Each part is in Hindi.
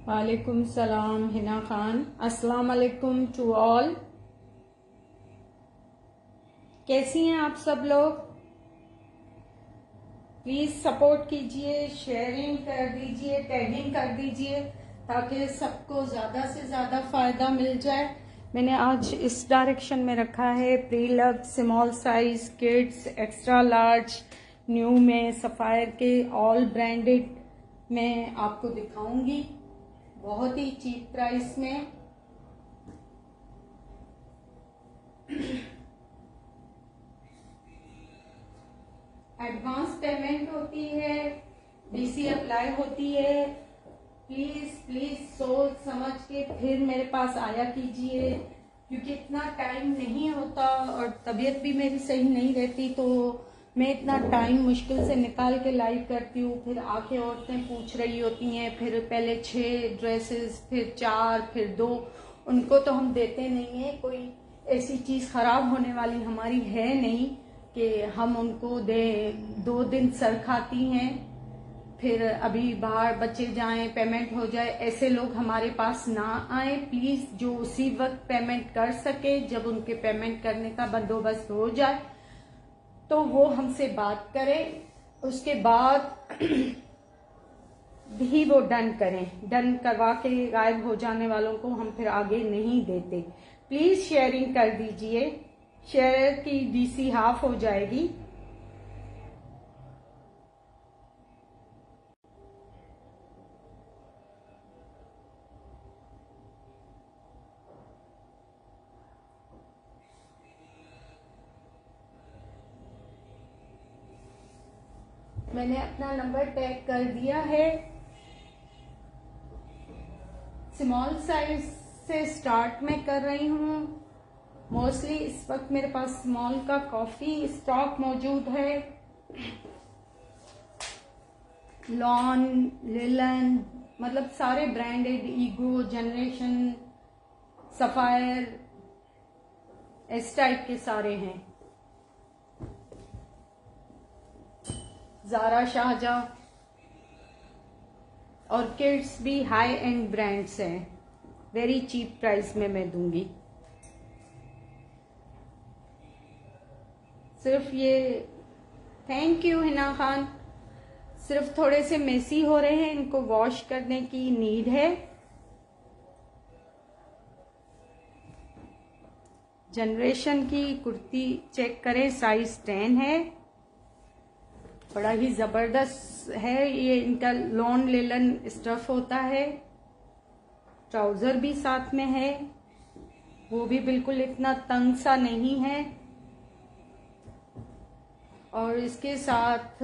वालेकुम सलाम हिना खान। अस्सलाम वालेकुम टू ऑल। कैसी हैं आप सब लोग? प्लीज सपोर्ट कीजिए, शेयरिंग कर दीजिए, टैगिंग कर दीजिए ताकि सबको ज़्यादा से ज़्यादा फ़ायदा मिल जाए। मैंने आज इस डायरेक्शन में रखा है pre love small size kids extra large new में सफ़ायर के ऑल ब्रांडेड मैं आपको दिखाऊंगी बहुत ही चीप प्राइस में। एडवांस पेमेंट होती है, डीसी अप्लाई होती है। प्लीज प्लीज सोच समझ के फिर मेरे पास आया कीजिए, क्योंकि इतना टाइम नहीं होता और तबीयत भी मेरी सही नहीं रहती, तो मैं इतना टाइम मुश्किल से निकाल के लाइव करती हूँ। फिर आके औरतें पूछ रही होती हैं, फिर पहले 6 ड्रेसेस, फिर 4, फिर 2। उनको तो हम देते नहीं है। कोई ऐसी चीज खराब होने वाली हमारी है नहीं कि हम उनको दे। 2 दिन सर खाती हैं, फिर अभी बाहर बच्चे जाएं, पेमेंट हो जाए, ऐसे लोग हमारे पास ना आए प्लीज। जो उसी वक्त पेमेंट कर सके, जब उनके पेमेंट करने का बंदोबस्त हो जाए तो वो हमसे बात करें, उसके बाद भी वो डन करें। डन करवा के गायब हो जाने वालों को हम फिर आगे नहीं देते। प्लीज शेयरिंग कर दीजिए, शेयर की डीसी हाफ हो जाएगी। मैंने अपना नंबर टैग कर दिया है। स्मॉल साइज से स्टार्ट में कर रही हूँ। मोस्टली इस वक्त मेरे पास स्मॉल का कॉफी स्टॉक मौजूद है। लॉन, लिलन, मतलब सारे ब्रांडेड, ईगो, जनरेशन, सफायर, इस टाइप के सारे हैं। ज़ारा, शाहजहां और किड्स भी हाई एंड ब्रांड्स हैं। वेरी चीप प्राइस में मैं दूंगी। सिर्फ ये, थैंक यू हिना खान। सिर्फ थोड़े से मेसी हो रहे हैं, इनको वॉश करने की नीड है। जनरेशन की कुर्ती चेक करें, साइज 10 है। बड़ा ही जबरदस्त है ये। इनका लॉन लेलन स्टफ होता है। ट्राउजर भी साथ में है, वो भी बिल्कुल इतना तंग सा नहीं है। और इसके साथ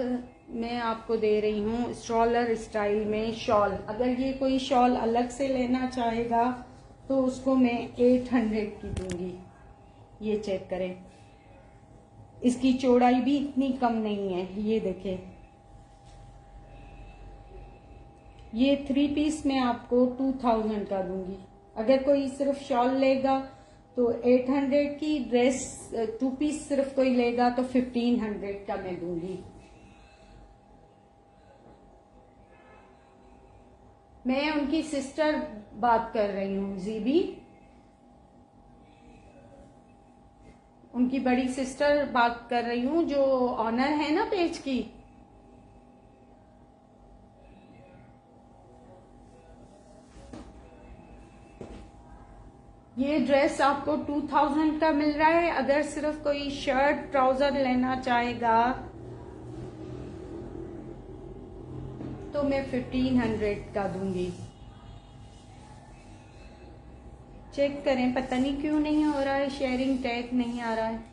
मैं आपको दे रही हूँ स्ट्रॉलर स्टाइल में शॉल। अगर ये कोई शॉल अलग से लेना चाहेगा तो उसको मैं 800 की दूंगी। ये चेक करें, इसकी चौड़ाई भी इतनी कम नहीं है। ये देखें, ये 3 पीस में आपको 2000 का दूंगी। अगर कोई सिर्फ शॉल लेगा तो 800 की, ड्रेस 2 पीस सिर्फ कोई लेगा तो 1500 का मैं दूंगी। मैं उनकी सिस्टर बात कर रही हूँ, जीबी, उनकी बड़ी सिस्टर बात कर रही हूँ, जो ऑनर है ना पेज की। ये ड्रेस आपको 2000 का मिल रहा है। अगर सिर्फ कोई शर्ट ट्राउजर लेना चाहेगा तो मैं 1500 का दूंगी। चेक करें, पता नहीं क्यों नहीं हो रहा है, शेयरिंग टैग नहीं आ रहा है।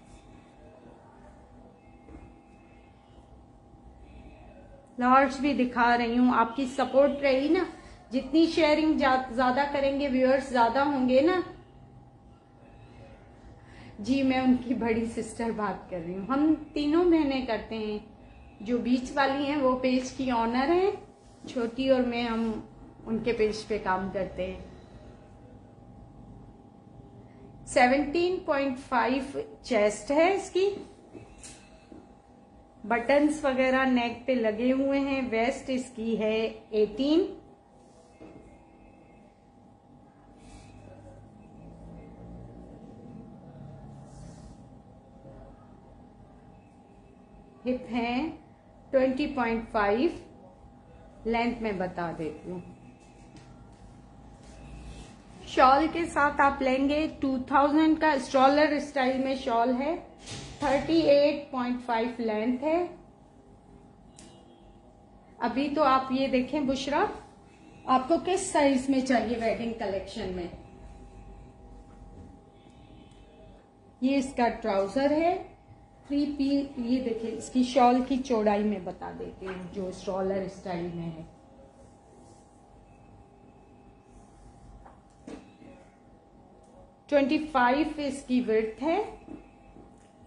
लार्ज भी दिखा रही हूँ, आपकी सपोर्ट रही ना। जितनी शेयरिंग ज्यादा करेंगे, व्यूअर्स ज्यादा होंगे ना। जी, मैं उनकी बड़ी सिस्टर बात कर रही हूँ। हम तीनों बहनें करते हैं। जो बीच वाली हैं वो पेज की ऑनर है, छोटी और मैं, हम उनके पेज पे काम करते हैं। 17.5 चेस्ट है इसकी। बटन्स वगैरह नेक पे लगे हुए हैं। वेस्ट इसकी है 18। हिप है 20.5, लेंथ में बता देती हूँ। शॉल के साथ आप लेंगे 2000 का स्ट्रॉलर स्टाइल में शॉल है, 38.5 लेंथ है। अभी तो आप ये देखें बुशरा, आपको किस साइज में चाहिए वेडिंग कलेक्शन में। ये इसका ट्राउजर है 3 पीस। ये देखिए इसकी शॉल की चौड़ाई में बता देती हूँ जो स्ट्रॉलर स्टाइल में है। - 25 इसकी विड्थ है,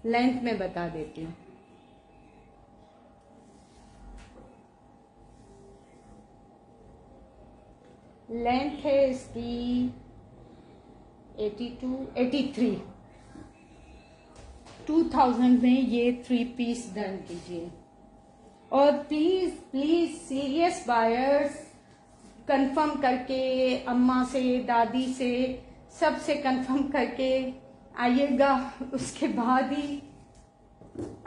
लेंथ में बता देती हूँ। लेंथ है इसकी 83। 2000 में ये 3 पीस डन कीजिए। और please please serious buyers confirm करके, अम्मा से, दादी से, सबसे कंफर्म करके आइएगा, उसके बाद ही।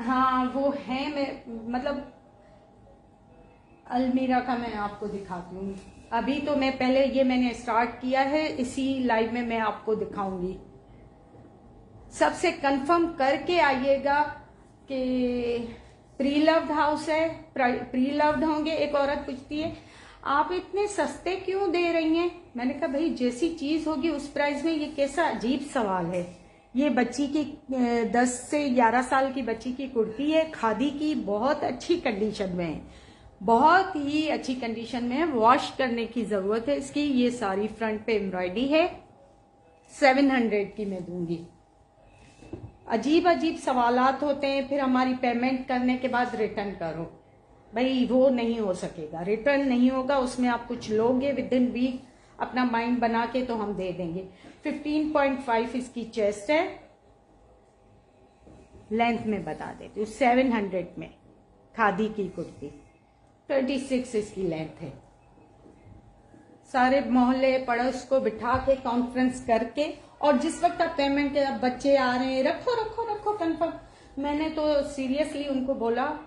हाँ वो है, मैं मतलब अलमीरा का मैं आपको दिखाती हूँ। अभी तो मैं पहले ये मैंने स्टार्ट किया है, इसी लाइव में मैं आपको दिखाऊंगी। सबसे कंफर्म करके आइएगा कि प्री लव्ड हाउस है, प्री लव्ड होंगे। एक औरत पूछती है आप इतने सस्ते क्यों दे रही हैं। मैंने कहा भाई जैसी चीज होगी उस प्राइस में। ये कैसा अजीब सवाल है। ये बच्ची की 10 से 11 साल की बच्ची की कुर्ती है, खादी की, बहुत अच्छी कंडीशन में है, बहुत ही अच्छी कंडीशन में है, वॉश करने की जरूरत है इसकी। ये सारी फ्रंट पे एम्ब्रॉयडरी है, 700 की मैं दूंगी। अजीब अजीब सवालात होते हैं, फिर हमारी पेमेंट करने के बाद रिटर्न करो। भाई वो नहीं हो सकेगा, रिटर्न नहीं होगा। उसमें आप कुछ लोगे विद इन वीक अपना माइंड बना के तो हम दे देंगे। 15.5 इसकी चेस्ट है, लेंथ में बता देती हूँ 700 में, खादी की कुर्ती। 36 इसकी लेंथ है। सारे मोहल्ले पड़ोस को बिठा के कॉन्फ्रेंस करके, और जिस वक्त आप पेमेंट के अब बच्चे आ रहे हैं, रखो रखो रखो कंफर्म। मैंने तो सीरियसली उनको बोला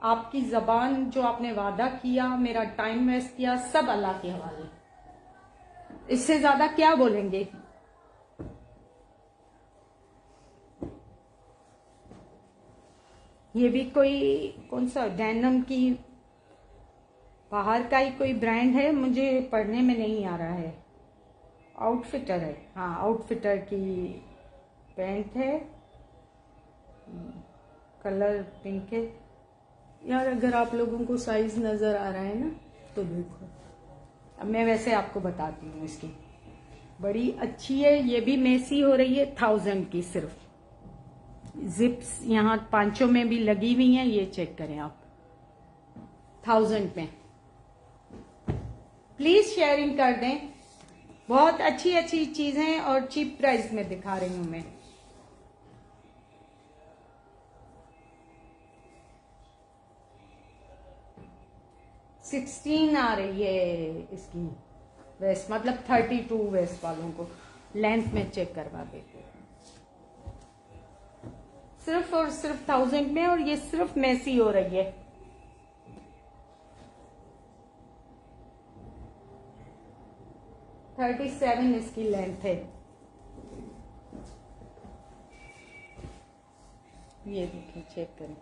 आपकी जबान, जो आपने वादा किया, मेरा टाइम वेस्ट किया, सब अल्लाह के हवाले। इससे ज्यादा क्या बोलेंगे। ये भी कोई कौन सा डेनिम की बाहर का ही कोई ब्रांड है, मुझे पढ़ने में नहीं आ रहा है। आउटफिटर है, हाँ आउटफिटर की पैंट है, कलर पिंक है। यार अगर आप लोगों को साइज नजर आ रहा है ना तो देखो। अब मैं वैसे आपको बताती हूँ, इसकी बड़ी अच्छी है। ये भी मेसी हो रही है, 1000 की सिर्फ। जिप्स यहाँ पांचों में भी लगी हुई हैं, ये चेक करें आप, 1000 में। प्लीज शेयरिंग कर दें, बहुत अच्छी अच्छी चीजें और चीप प्राइस में दिखा रही हूं मैं। $16 आ रही है इसकी वेस्ट, मतलब 32 वेस्ट वालों को लेंथ में चेक करवा देते हैं। सिर्फ और सिर्फ 1000 में, और ये सिर्फ मैसी हो रही है। - 37 इसकी लेंथ है। ये देखिए, चेक करें।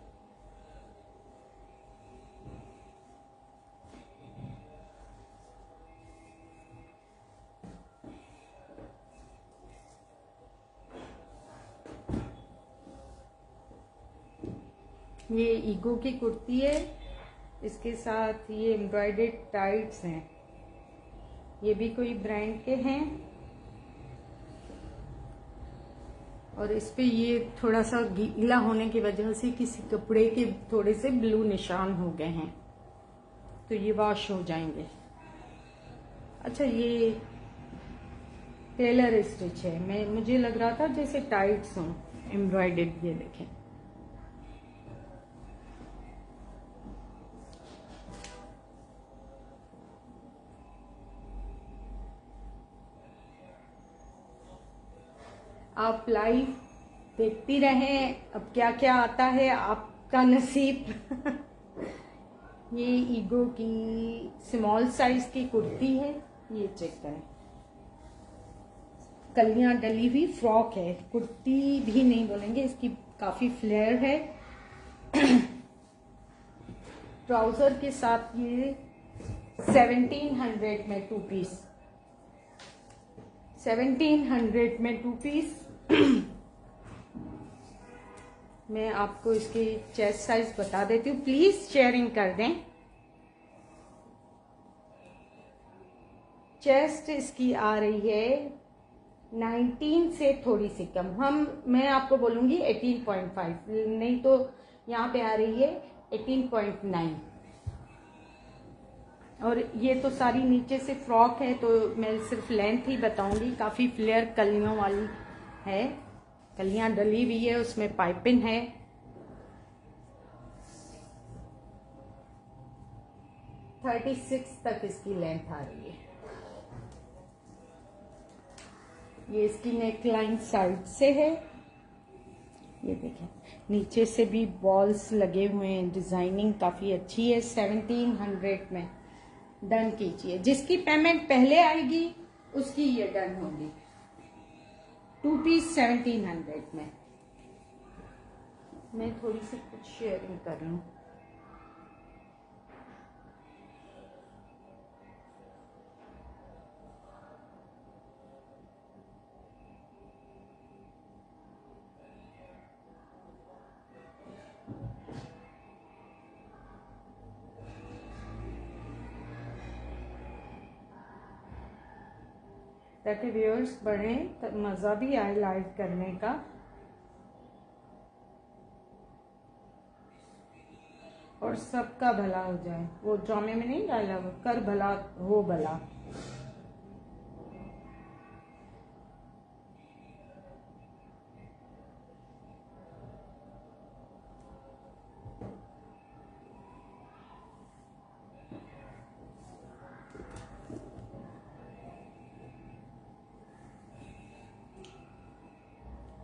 ये ईगो की कुर्ती है, इसके साथ ये एम्ब्रॉयडर्ड टाइट्स हैं। ये भी कोई ब्रांड के हैं, और इस पे ये थोड़ा सा गीला होने की वजह से किसी कपड़े के थोड़े से ब्लू निशान हो गए हैं, तो ये वॉश हो जाएंगे। अच्छा, ये टेलर स्टिच है, मुझे लग रहा था जैसे टाइट्स हों एम्ब्रॉयडर्ड। ये देखें, आप लाइव देखती रहें, अब क्या क्या आता है आप का नसीब। ये ईगो की स्मॉल साइज की कुर्ती है, ये चेक करें, कलियां डली हुई फ्रॉक है, कुर्ती भी नहीं बोलेंगे, इसकी काफी फ्लेयर है। ट्राउजर के साथ ये 1700 में 2 पीस, 1700 में 2 पीस। मैं आपको इसकी चेस्ट साइज बता देती हूँ, प्लीज शेयरिंग कर दें। चेस्ट इसकी आ रही है 19 से थोड़ी सी कम, मैं आपको बोलूंगी 18.5, नहीं तो यहाँ पे आ रही है 18.9। और ये तो सारी नीचे से फ्रॉक है, तो मैं सिर्फ लेंथ ही बताऊंगी। काफी फ्लेयर कलियों वाली है, कलियां डली हुई है, उसमें पाइपिंग है। थर्टी 36 तक इसकी लेंथ आ रही है। ये इसकी नेकलाइन साइड से है, ये देखें, नीचे से भी बॉल्स लगे हुए हैं, डिजाइनिंग काफी अच्छी है। 1700 में डन कीजिए, जिसकी पेमेंट पहले आएगी उसकी ये डन होगी। 2 पीस 1700 में। मैं थोड़ी सी कुछ शेयरिंग कर रही हूँ। ताकि व्यूअर्स बढ़े, मजा भी आए लाइव करने का। और सबका भला हो जाए, वो ड्रामे में नहीं डाला, वो कर भला हो भला।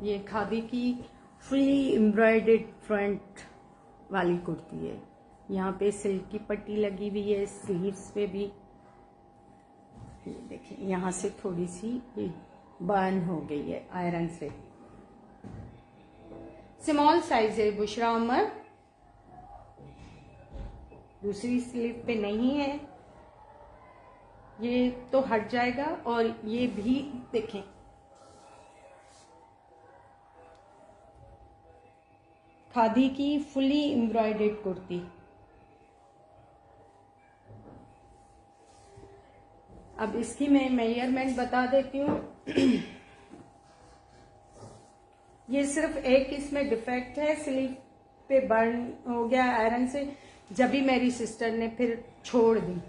ये खादी की फुली एम्ब्रॉयडर्ड फ्रंट वाली कुर्ती है, यहाँ पे सिल्क की पट्टी लगी हुई है, स्लीव्स पे भी। ये देखिए, यहाँ से थोड़ी सी बर्न हो गई है आयरन से। स्मॉल साइज है बुशरा उमर, दूसरी स्लीव पे नहीं है, ये तो हट जाएगा। और ये भी देखें, खादी की फुली एम्ब्रॉयडर्ड कुर्ती। अब इसकी मैं मेजरमेंट बता देती हूँ। ये सिर्फ एक इसमें डिफेक्ट है, स्लीव पे बर्न हो गया आयरन से, जब भी मेरी सिस्टर ने फिर छोड़ दी।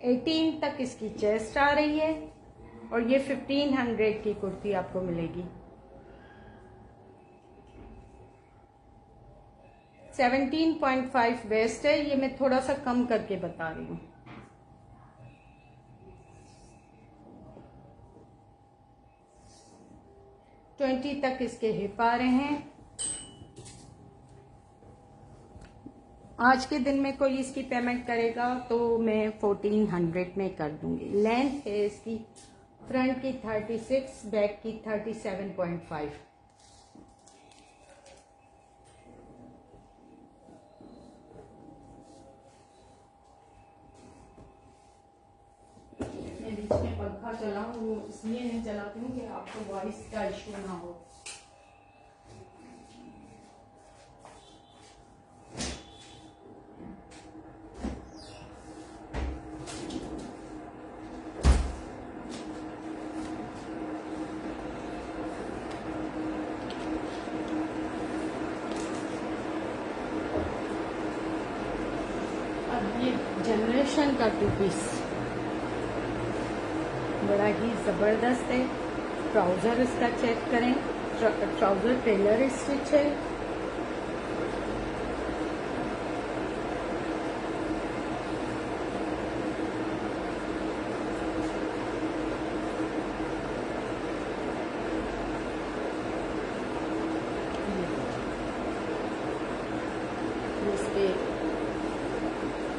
18 तक इसकी चेस्ट आ रही है और ये 1500 की कुर्ती आपको मिलेगी। 17.5 वेस्ट है, ये मैं थोड़ा सा कम करके बता रही हूँ। ट्वेंटी तक इसके हिप आ रहे हैं। आज के दिन में कोई इसकी पेमेंट करेगा तो मैं 1400 में कर दूंगी। लेंथ है इसकी फ्रंट की 36, बैक की 37.5। बीच में पंखा चलाऊं, वो इसलिए नहीं चलाती हूँ कि आपको वॉइस का इशू ना हो। अब ये जनरेशन का 2 पीस बड़ा ही जबरदस्त है। ट्राउजर इसका चेक करें, ट्राउजर टेलर स्टिच है। इस पे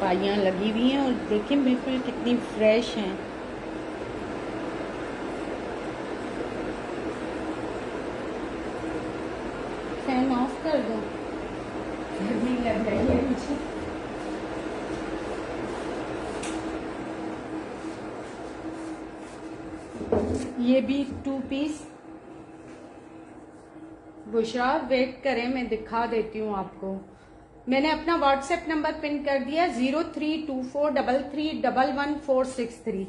पाइयाँ लगी हुई हैं और देखें बिल्कुल कितनी फ्रेश हैं। फैन ऑफ कर दो, गर्मी लग रही है मुझे। ये भी 2 पीस। बुशरा वेट करें, मैं दिखा देती हूँ आपको। मैंने अपना व्हाट्सएप नंबर पिन कर दिया 032433111463।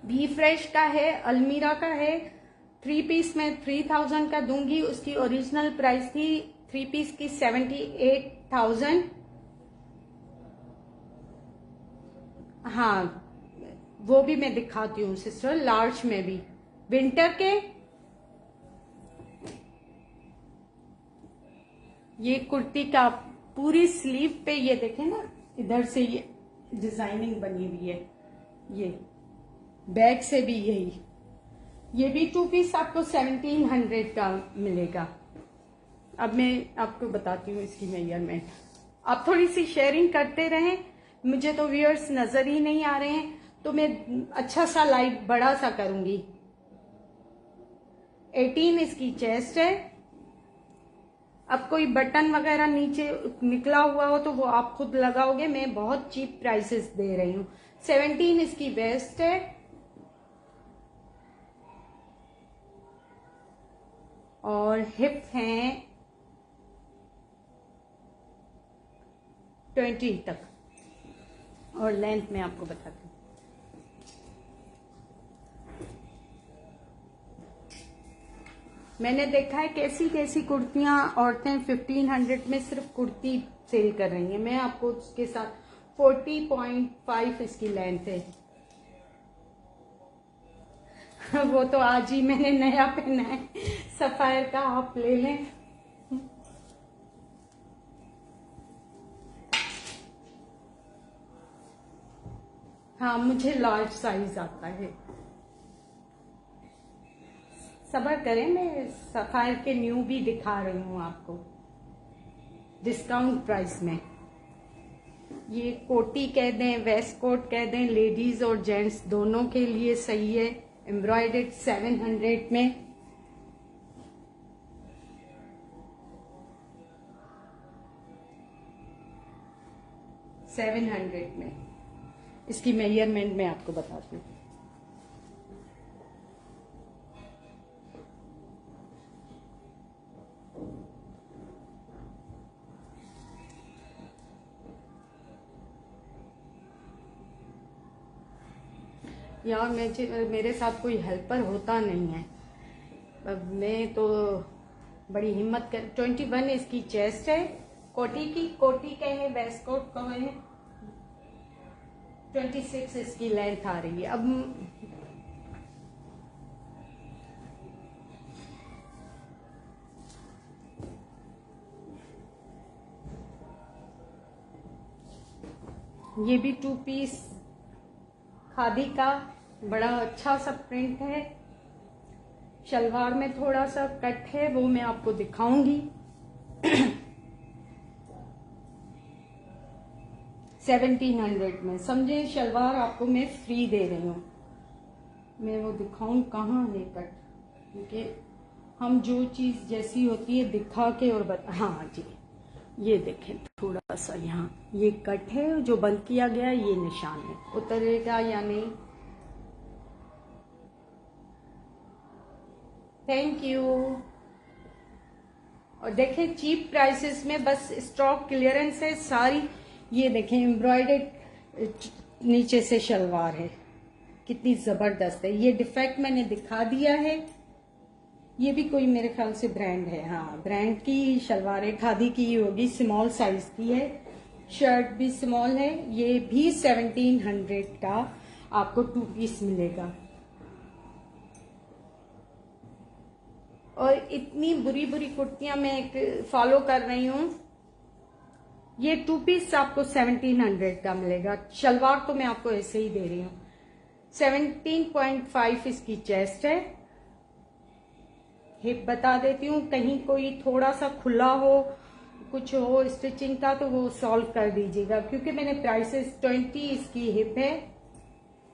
बी फ्रेश का है, अलमीरा का है। 3 पीस में 3000 का दूंगी। उसकी ओरिजिनल प्राइस थी 3 पीस की 78,000। हाँ, वो भी मैं दिखाती हूँ सिस्टर, लार्ज में भी विंटर के। ये कुर्ती का पूरी स्लीव पे ये देखें ना, इधर से ये डिजाइनिंग बनी हुई है। ये बैक से भी यही। ये भी 2 पीस आपको 1700 का मिलेगा। अब मैं आपको बताती हूँ इसकी मेजरमेंट। आप थोड़ी सी शेयरिंग करते रहें, मुझे तो व्यूअर्स नजर ही नहीं आ रहे हैं, तो मैं अच्छा सा लाइव बड़ा सा करूंगी। 18 इसकी चेस्ट है। अब कोई बटन वगैरह नीचे निकला हुआ हो तो वो आप खुद लगाओगे, मैं बहुत चीप प्राइसेस दे रही हूँ। 17 इसकी वेस्ट है और हिप हैं 20 तक और लेंथ में आपको बताती हूँ। मैंने देखा है कैसी कैसी कुर्तियां औरतें 1500 में सिर्फ कुर्ती सेल कर रही हैं। मैं आपको उसके साथ 40.5 इसकी लेंथ है। वो तो आज ही मैंने नया पहना है, सफायर का, आप ले लें। हाँ, मुझे लार्ज साइज आता है। सब्र करें, मैं सफायर के न्यू भी दिखा रही हूँ आपको डिस्काउंट प्राइस में। ये कोटी कह दें, वेस्ट कोट कह दें, लेडीज और जेंट्स दोनों के लिए सही है। एम्ब्रॉयडर्ड 700 में। इसकी मेजरमेंट मैं आपको बताती हूँ। यार मेरे साथ कोई हेल्पर होता नहीं है, अब मैं तो बड़ी हिम्मत कर। 21 इसकी चेस्ट है, कोटी का है, वेस्ट कोट का है। 26 इसकी लेंथ आ रही है। अब ये भी 2 पीस खादी का बड़ा अच्छा सा प्रिंट है। शलवार में थोड़ा सा कट है, वो मैं आपको दिखाऊंगी। 1700 में, समझे। शलवार आपको मैं फ्री दे रही हूँ। मैं वो दिखाऊं कहाँ है कट, क्योंकि हम जो चीज जैसी होती है दिखा के और हाँ जी, ये देखें थोड़ा सा यहाँ ये कट है जो बंद किया गया, ये निशान है। उतरेगा या नहीं? Thank you. और देखें चीप प्राइसेस में बस स्टॉक क्लियरेंस है सारी। ये देखें एम्ब्रॉयडर्ड नीचे से शलवार है, कितनी जबरदस्त है। ये डिफेक्ट मैंने दिखा दिया है। ये भी कोई मेरे ख्याल से ब्रांड है, हाँ ब्रांड की शलवार है, खादी की होगी, स्मॉल साइज की है। शर्ट भी स्मॉल है। ये भी 1700 का आपको 2 पीस मिलेगा। और इतनी बुरी बुरी कुर्तियां मैं फॉलो कर रही हूँ। ये 2 पीस आपको 1700 का मिलेगा। शलवार तो मैं आपको ऐसे ही दे रही हूँ। 17.5 इसकी चेस्ट है हिप बता देती हूँ, कहीं कोई थोड़ा सा खुला हो, कुछ हो स्टिचिंग का तो वो सॉल्व कर दीजिएगा, क्योंकि मैंने प्राइसेस 20 इसकी हिप है।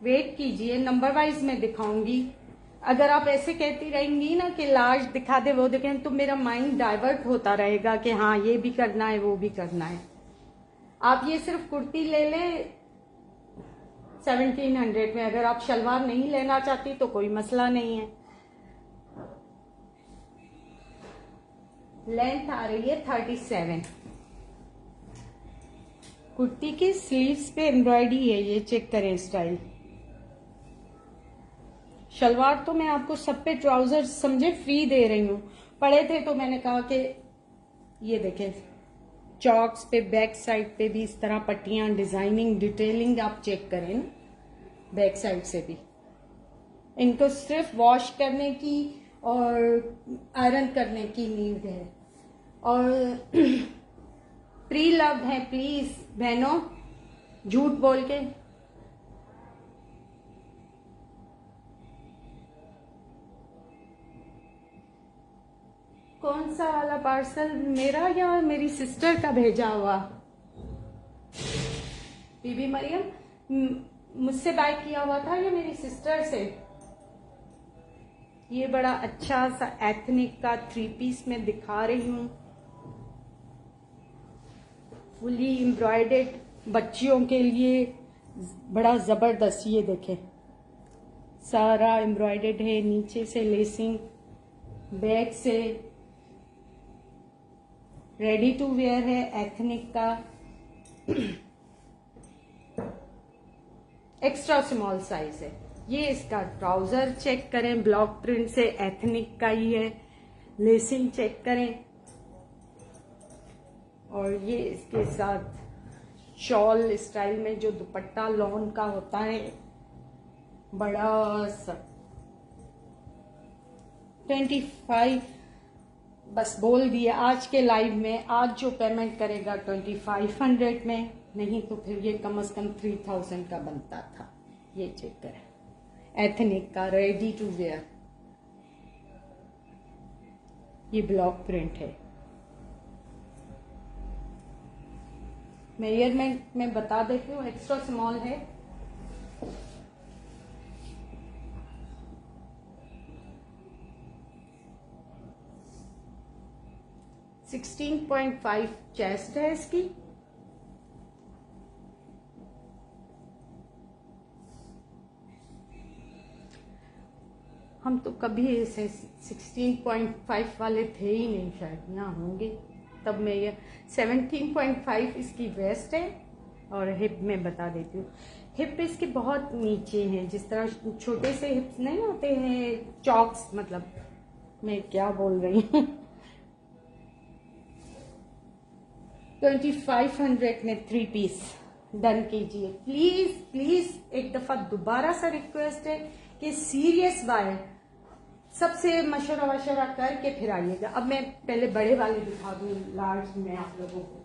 वेट कीजिए, नंबर वाइज मैं दिखाऊंगी। अगर आप ऐसे कहती रहेंगी ना कि लार्ज दिखा दे वो देखें, तो मेरा माइंड डाइवर्ट होता रहेगा कि हाँ ये भी करना है वो भी करना है। आप ये सिर्फ कुर्ती ले लें 1700 में। अगर आप शलवार नहीं लेना चाहती तो कोई मसला नहीं है। लेंथ आ रही है 37। कुर्ती के स्लीव्स पे एम्ब्रॉयडरी है, ये चेक करें स्टाइल। शलवार तो मैं आपको सब पे ट्राउजर समझे फ्री दे रही हूँ। पड़े थे तो मैंने कहा कि ये देखें, चॉक्स पे बैक साइड पे भी इस तरह पट्टियां, डिजाइनिंग, डिटेलिंग आप चेक करें ना बैक साइड से भी। इनको सिर्फ वॉश करने की और आयरन करने की नीड है। और प्री लव्ड है, प्लीज बहनों, झूठ बोल के कौन सा वाला पार्सल, मेरा या मेरी सिस्टर का भेजा हुआ? बीबी मरियम मुझसे बाय किया हुआ था या मेरी सिस्टर से? ये बड़ा अच्छा सा एथनिक का 3 पीस में दिखा रही हूँ, फुली एम्ब्रॉयडर्ड बच्चियों के लिए, बड़ा जबरदस्त। ये देखें सारा एम्ब्रॉयडर्ड है, नीचे से लेसिंग, बैक से रेडी टू वेयर है, एथनिक का। एक्स्ट्रा स्मॉल साइज है। ये इसका ट्राउजर चेक करें, ब्लॉक प्रिंट से एथनिक का ही है। लेसिंग चेक करें, और ये इसके साथ शॉल स्टाइल में जो दुपट्टा लॉन का होता है, बड़ा सा 25। बस बोल दिया आज के लाइव में। आज जो पेमेंट करेगा 2500 में, नहीं तो फिर ये कम से कम 3000 का बनता था। ये चेक करें, एथनिक का रेडी टू वेयर, ये ब्लॉक प्रिंट है। मेजरमेंट में बता देती हूँ, एक्स्ट्रा स्मॉल है। (16.5) चेस्ट है इसकी। हम तो कभी ऐसे 16.5 वाले थे ही नहीं, शायद ना होंगे तब। मैं ये 17.5 इसकी वेस्ट है। और हिप में बता देती हूँ, हिप इसके बहुत नीचे हैं, जिस तरह छोटे से हिप्स नहीं होते हैं, चॉक्स, मतलब मैं क्या बोल रही हूँ। 2500 में 3 पीस डन कीजिए प्लीज प्लीज। एक दफा दोबारा सा रिक्वेस्ट है कि सीरियस बाय सबसे मशवरा वशवरा करके फिर आइएगा। अब मैं पहले बड़े वाले दिखा दूँ लार्ज में आप लोगों को।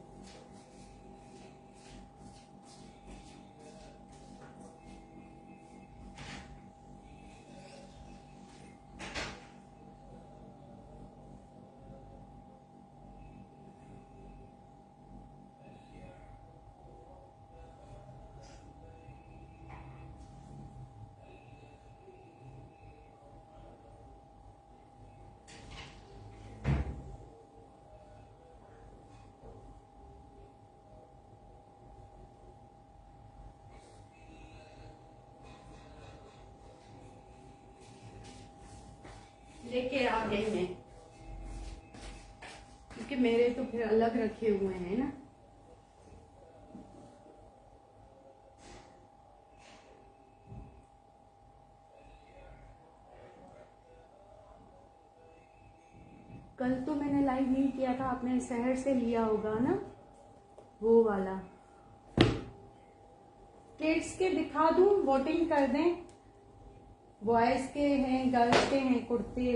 लेके आ गई मैं, क्योंकि मेरे तो फिर अलग रखे हुए हैं ना। कल तो मैंने लाइव नहीं किया था, आपने शहर से लिया होगा ना वो वाला। किड्स के दिखा दूं, वोटिंग कर दें। बॉयज के हैं, गर्ल्स के हैं कुर्ते।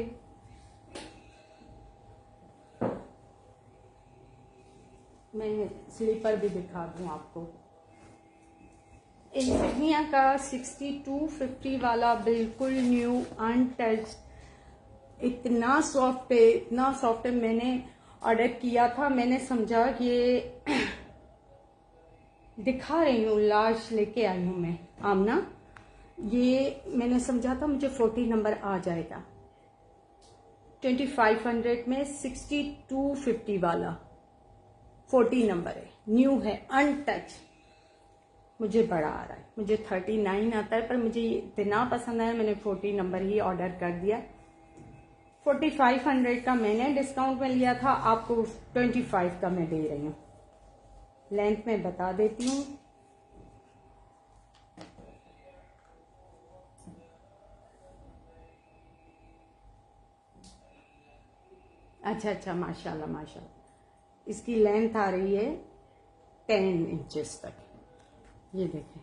मैं स्लीपर भी दिखा दूं आपको। इंसिग्निया का 6250 वाला बिल्कुल न्यू अनटच्ड इतना सॉफ्ट है, इतना सॉफ्ट है। मैंने ऑर्डर किया था, मैंने समझा कि दिखा रही हूँ, लार्ज लेके आई हूँ मैं आमना। ये मैंने समझा था मुझे 40 नंबर आ जाएगा, 2500 में 6250 वाला 40 नंबर है, न्यू है, अनटच। मुझे बड़ा आ रहा है, मुझे 39 आता है, पर मुझे इतना पसंद आया मैंने 40 नंबर ही ऑर्डर कर दिया। 4500 का मैंने डिस्काउंट में लिया था, आपको 25 का मैं दे रही हूँ। लेंथ में बता देती हूँ, अच्छा माशाल्लाह माशाल्लाह। इसकी लेंथ आ रही है 10 इंचेस तक। ये देखें,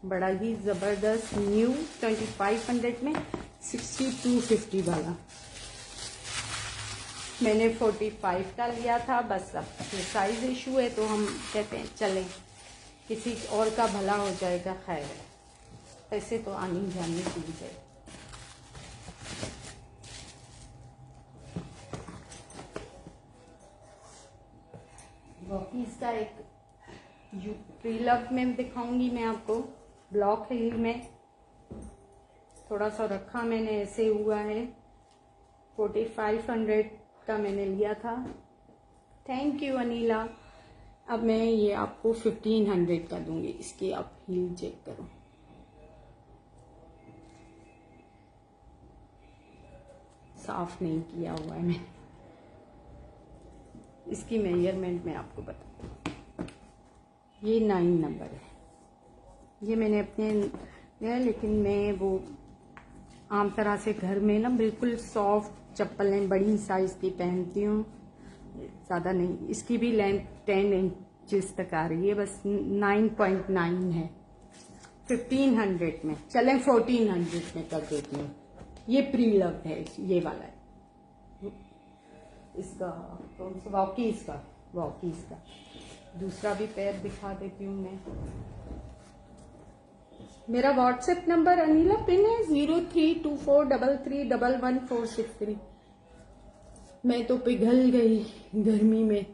बड़ा ही जबरदस्त न्यू 2500 में 6250 वाला। मैंने 45 का लिया था, बस अब ये साइज इशू है तो हम कहते हैं चलें, किसी और का भला हो जाएगा। खैर है, पैसे तो आनी जानी चीज है। वॉकीज का एक प्रीलव में दिखाऊंगी मैं आपको, ब्लॉक हिल में थोड़ा सा रखा मैंने, ऐसे हुआ है। 4500 का मैंने लिया था। Thank you Anila. अब मैं ये आपको 1500 का दूंगी। इसकी आप हील चेक करो, साफ नहीं किया हुआ है मैंने। इसकी मेजरमेंट मैं आपको बताती हूँ। ये 9 नंबर है, ये मैंने अपने लिया, लेकिन मैं वो आम तरह से घर में ना बिल्कुल सॉफ्ट चप्पलें बड़ी साइज की पहनती हूँ, ज़्यादा नहीं। इसकी भी लेंथ 10 इंचेस तक आ रही है, बस 9.9 है। 1500 में, चलें 1400 में कर देती हूँ। ये प्री लव है, ये वाला है इसका, कौन सा, वॉकीज का। दूसरा भी पैर दिखा देती हूँ मैं। मेरा व्हाट्सएप नंबर अनिला पिन है 032433111463। मैं तो पिघल गई गर्मी में।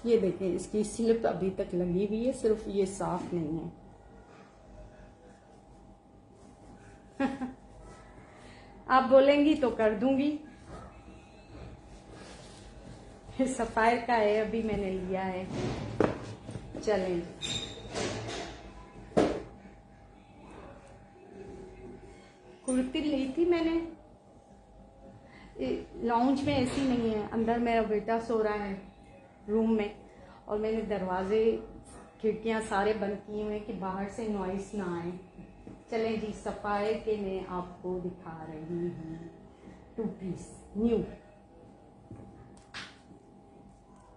ये देखें, इसकी स्लिप अभी तक लगी हुई है, सिर्फ ये साफ नहीं है। आप बोलेंगी तो कर दूंगी। सफायर का है, अभी मैंने लिया है। चलें, कुर्ती ली थी मैंने, लाउंज में ऐसी नहीं है, अंदर मेरा बेटा सो रहा है रूम में, और मैंने दरवाजे खिड़कियां सारे बंद किए हुए कि बाहर से नॉइस ना आए। चलें जी, सफायर के मैं आपको दिखा रही हूँ 2 पीस न्यू,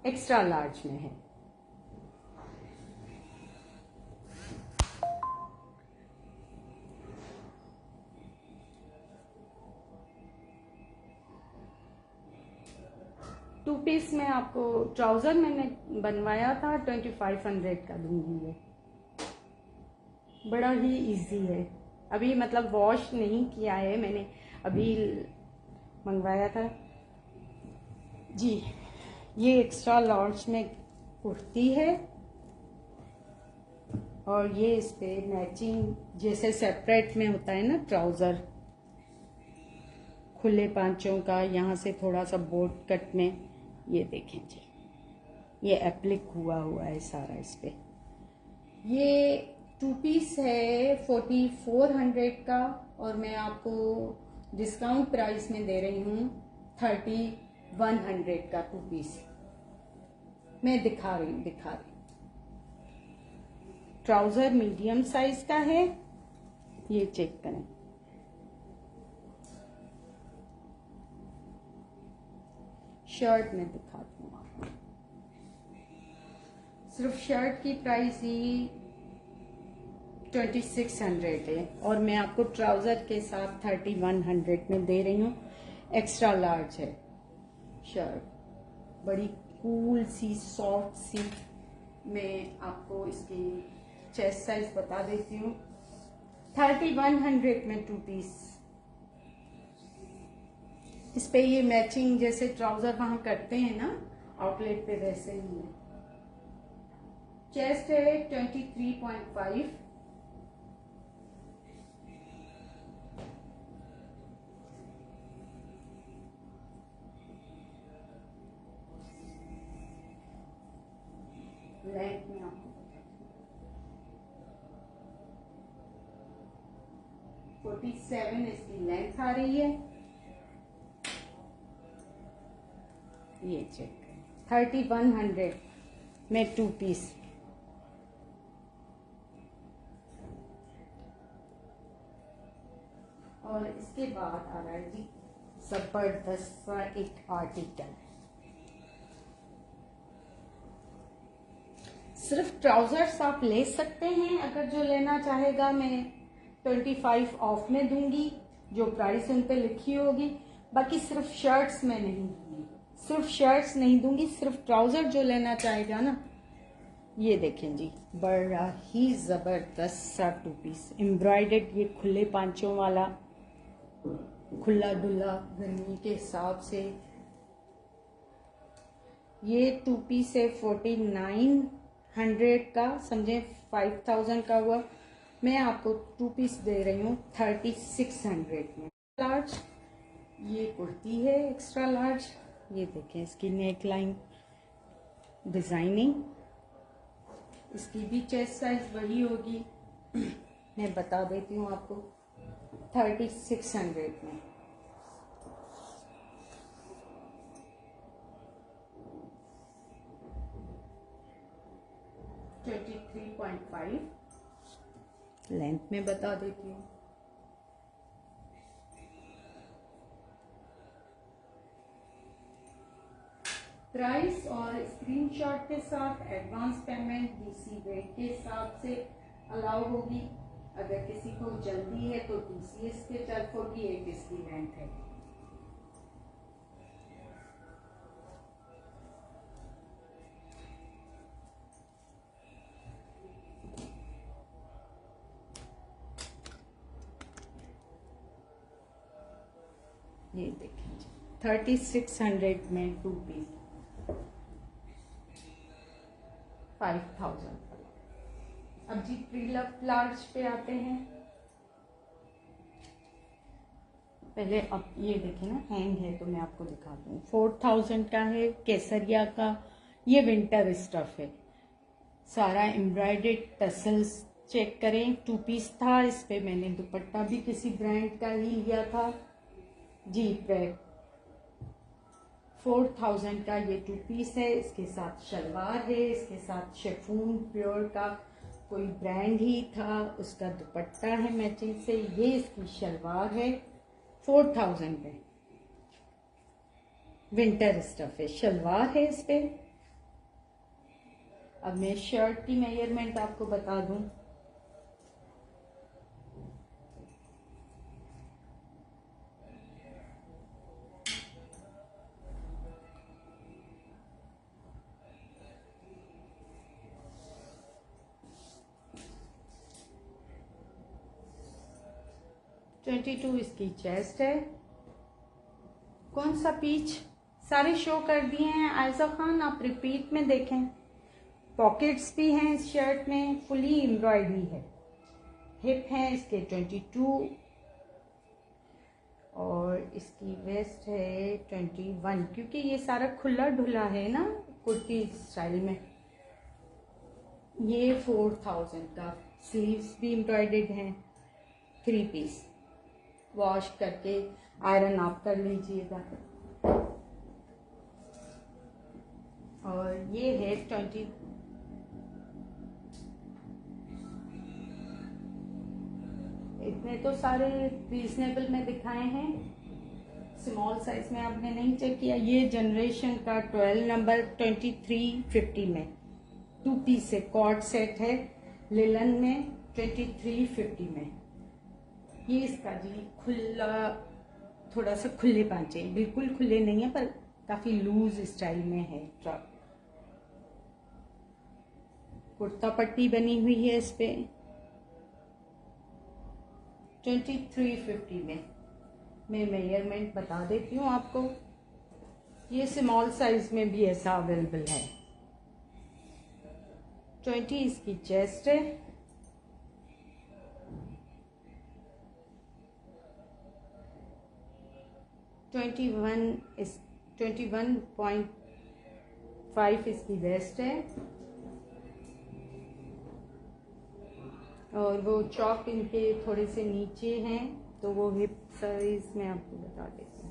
एक्स्ट्रा लार्ज में है। टू पीस में आपको ट्राउजर मैंने बनवाया था, 2500 का दूंगी। ये बड़ा ही इजी है, अभी मतलब वॉश नहीं किया है मैंने, अभी मंगवाया था जी। ये एक्स्ट्रा लार्ज में कुर्ती है, और ये इस पे मैचिंग, जैसे सेपरेट में होता है ना ट्राउजर, खुले पांचों का, यहाँ से थोड़ा सा बोट कट में। ये देखें जी, ये एप्लिक हुआ है सारा इस पे। ये 2 पीस है 4400 का, और मैं आपको डिस्काउंट प्राइस में दे रही हूँ 3100 का 2 पीस। मैं दिखा रही। ट्राउजर मीडियम साइज का है, ये चेक करें। शर्ट में दिखाती हूँ आपको, सिर्फ शर्ट की प्राइस ही 2600 है, और मैं आपको ट्राउजर के साथ 3100 में दे रही हूँ। एक्स्ट्रा लार्ज है शर्ट, बड़ी कूल सी सॉफ्ट सी। मैं आपको इसकी चेस्ट साइज बता देती हूँ, 3100 में 2 पीस इस पे ये मैचिंग जैसे ट्राउजर वहां करते हैं ना आउटलेट पे, वैसे ही है। चेस्ट है 23.5, लेंथ में आपको 47 इसकी लेंथ आ रही है। ये चेक 3100 में 2 पीस। और इसके बाद आ रहा है जी जबरदस्त सा एक आर्टिकल। सिर्फ ट्राउजर्स आप ले सकते हैं, अगर जो लेना चाहेगा मैं 25 ऑफ में दूंगी, जो प्राइस उन पे लिखी होगी। बाकी सिर्फ शर्ट्स में नहीं दूंगी, सिर्फ शर्ट्स नहीं दूंगी, सिर्फ ट्राउजर जो लेना चाहेगा ना। ये देखें जी, बड़ा ही जबरदस्त सा 2 पीस एम्ब्रॉयडर्ड, ये खुले पांचों वाला, खुला डुला गर्मी के हिसाब से। ये 2 पीस है 4900 का, समझे 5000 का हुआ। मैं आपको 2 पीस दे रही हूँ 3600 में। लार्ज ये कुर्ती है, एक्स्ट्रा लार्ज। ये देखें इसकी नेक लाइन डिजाइनिंग, इसकी भी चेस्ट साइज वही होगी। मैं बता देती हूँ आपको 3600 में। ट्वेंटी 3.5 लेंथ में बता देती हूँ। प्राइस और स्क्रीनशॉट के साथ एडवांस पेमेंट डीसी रेट के हिसाब से अलाउ होगी। अगर किसी को जल्दी है तो टीसीएस के तरफ होगी, एक इसकी रेंट है। ये देखिए 3600 में 2 पीस 5000। अब जी प्रीलव लार्ज पे आते हैं। पहले अब ये देखें ना, हैंग है तो मैं आपको दिखा दूँ। 4000 का है, केसरिया का। ये विंटर स्टफ है, सारा एम्ब्रॉयडर्ड टसल्स चेक करें। 2 पीस था, इस पे मैंने दुपट्टा भी किसी ब्रांड का ही लिया था जी। पे 4000 का ये 2 पीस है, इसके साथ शलवार है, इसके साथ शिफॉन प्योर का कोई ब्रांड ही था, उसका दुपट्टा है मैचिंग से। ये इसकी शलवार है 4000 पे, विंटर स्टफ है, शलवार है इस पे। अब मैं शर्ट की मेजरमेंट आपको बता दूं। ट्वेंटी 22 इसकी चेस्ट है। कौन सा पीच, सारे शो कर दिए हैं आयजा खान, आप रिपीट में देखें। पॉकेट्स भी हैं इस शर्ट में, फुली एम्ब्रॉयडरी है। हिप है इसके 22 और इसकी वेस्ट है 21, क्योंकि ये सारा खुला ढुला है ना कुर्ती स्टाइल में। ये 4000 का, स्लीव्स भी एम्ब्रॉयडर्ड हैं। 3 पीस वॉश करके आयरन आप कर लीजिएगा। और ये है 20, इतने तो सारे रीजनेबल में दिखाए हैं, स्मॉल साइज में आपने नहीं चेक किया। ये जनरेशन का 12 नंबर 2350 में 2 पीस है, कॉर्ड सेट है लिलन में 2350 में। ये इसका जी खुला, थोड़ा सा खुले पांचे, बिल्कुल खुले नहीं है पर काफी लूज स्टाइल में है। कुर्ता पट्टी बनी हुई है इस पे 2350 में। मैं मेजरमेंट बता देती हूँ आपको। ये स्मॉल साइज में भी ऐसा अवेलेबल है। 20 इसकी चेस्ट है, 21.5 इसकी वेस्ट है, और वो चॉक इनके थोड़े से नीचे हैं, तो वो हिप साइज में आपको बता देती हूँ।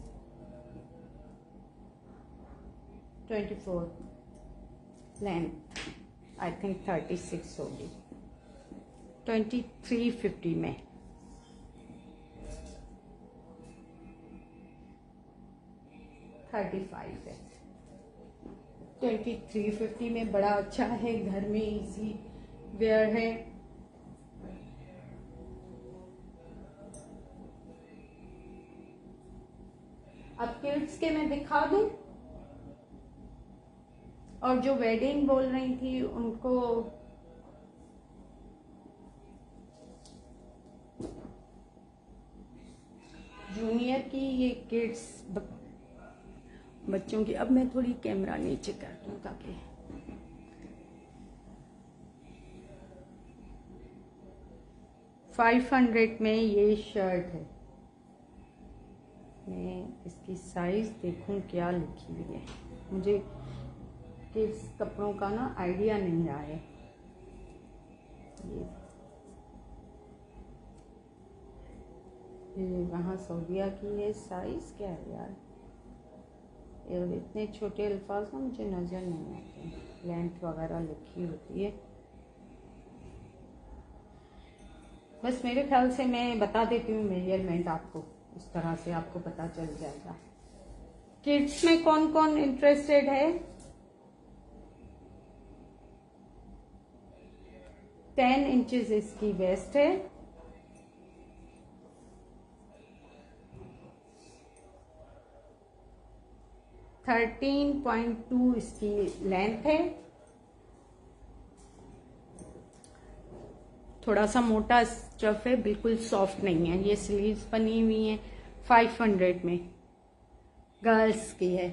24 लेंथ, आई थिंक 36 होगी। 2350 में। है 2350 में, बड़ा अच्छा है, घर में इजी वेयर है। अब किड्स के मैं दिखा दूं, और जो वेडिंग बोल रही थी उनको जूनियर की ये किड्स बच्चों की। अब मैं थोड़ी कैमरा नीचे कर दूं ताकि 500 में ये शर्ट है। मैं इसकी साइज देखूं क्या लिखी हुई है, मुझे किड्स कपड़ों का ना आइडिया नहीं रहा है। ये वहाँ सऊदिया की है। साइज क्या है यार, और इतने छोटे अल्फाज ना मुझे नज़र नहीं आते, लेंथ वगैरह लिखी होती है। बस मेरे ख्याल से मैं बता देती हूँ मेजरमेंट आपको, इस तरह से आपको पता चल जाएगा। किड्स में कौन कौन इंटरेस्टेड है? 10 इंचेस इसकी वेस्ट है, 13.2 इसकी लेंथ है, थोड़ा सा मोटा स्टफ है, बिल्कुल सॉफ्ट नहीं है। ये स्लीव्स बनी हुई हैं। 500 में गर्ल्स की है।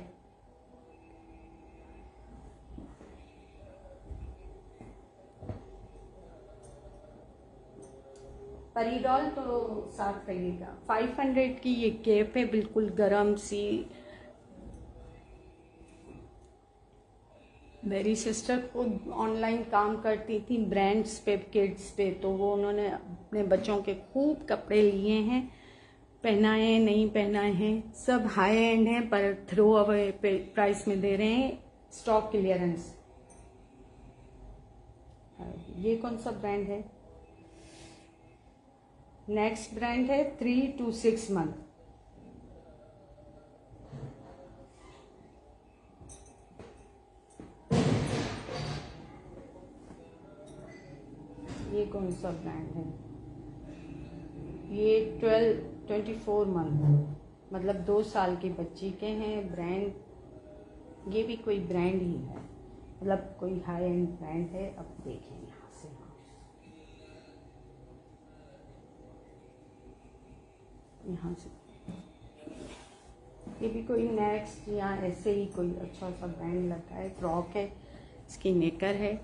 परिडॉल तो साथ रहेगा। 500 की ये केप है, बिल्कुल गरम सी। मेरी सिस्टर खुद ऑनलाइन काम करती थी ब्रांड्स पे, किड्स पे, तो वो उन्होंने अपने बच्चों के खूब कपड़े लिए हैं, पहनाए नहीं पहनाए हैं, सब हाई एंड हैं, पर थ्रो अवे प्राइस में दे रहे हैं, स्टॉक क्लियरेंस। ये कौन सा ब्रांड है? नेक्स्ट ब्रांड है 3 to 6 month। ये कौन सा ब्रांड है? ये 24 month, मतलब 2 साल के बच्ची के हैं। ब्रांड ये भी कोई ब्रांड ही है, मतलब कोई हाई एंड ब्रांड है। अब देखें यहाँ से, यहाँ से ये भी कोई नेक्स्ट या ऐसे ही कोई अच्छा सा ब्रांड लगा है। फ्रॉक है, इसकी नेकर है।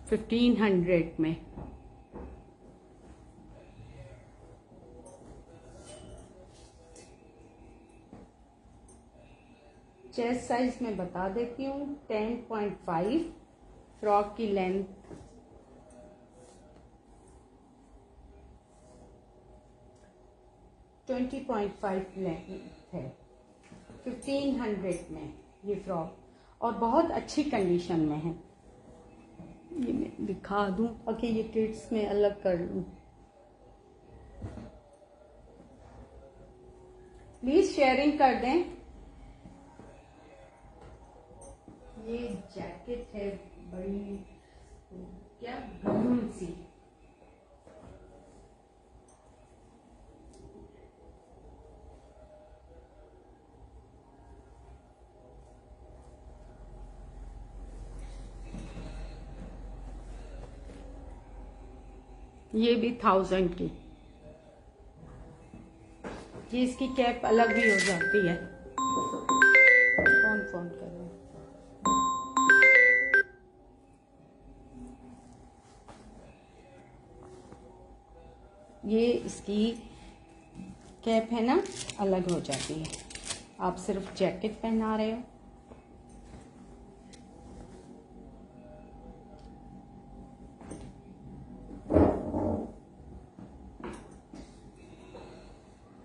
1500 में। चेस्ट साइज में बता देती हूँ, 10.5। फ्रॉक की लेंथ 20.5 लेंथ है। 1500 में ये फ्रॉक, और बहुत अच्छी कंडीशन में है। ये मैं दिखा दूं ताकि ये किड्स में अलग कर लूं। प्लीज शेयरिंग कर दें। ये जैकेट है बड़ी, क्या गरम सी। ये भी 1000 की। ये इसकी कैप अलग भी हो जाती है। कौन फोन कर रहा है? ये इसकी कैप है ना, अलग हो जाती है। आप सिर्फ जैकेट पहना रहे हो।